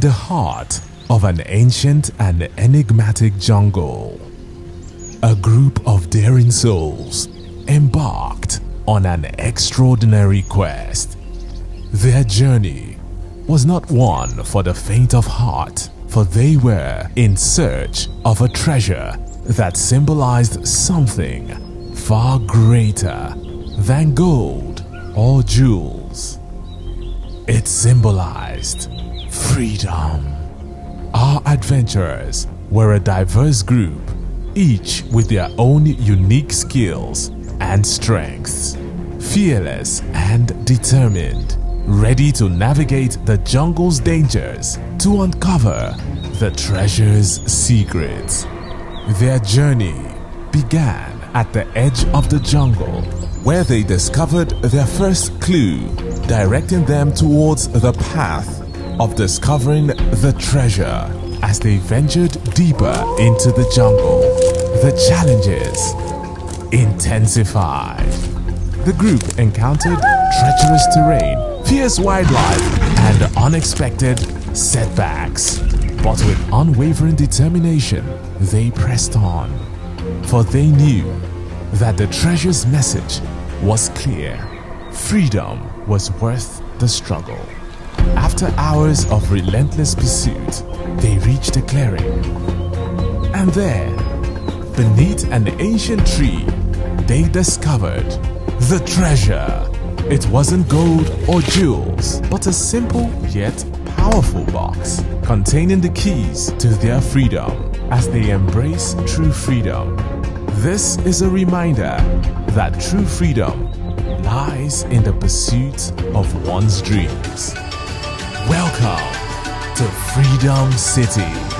the heart of an ancient and enigmatic jungle, a group of daring souls embarked on an extraordinary quest. Their journey was not one for the faint of heart, for they were in search of a treasure that symbolized something far greater than gold or jewels. It symbolized freedom. Our adventurers were a diverse group, each with their own unique skills and strengths, fearless and determined, ready to navigate the jungle's dangers to uncover the treasure's secrets. Their journey began at the edge of the jungle, where they discovered their first clue, directing them towards the path of discovering the treasure. As they ventured deeper into the jungle, the challenges intensified. The group encountered treacherous terrain, fierce wildlife, and unexpected setbacks. But with unwavering determination, they pressed on, for they knew that the treasure's message was clear. Freedom was worth the struggle. After hours of relentless pursuit, they reached a clearing. And there, beneath an ancient tree, they discovered the treasure. It wasn't gold or jewels, but a simple yet powerful box containing the keys to their freedom. As they embrace true freedom, this is a reminder that true freedom lies in the pursuit of one's dreams. Welcome to Freedom City.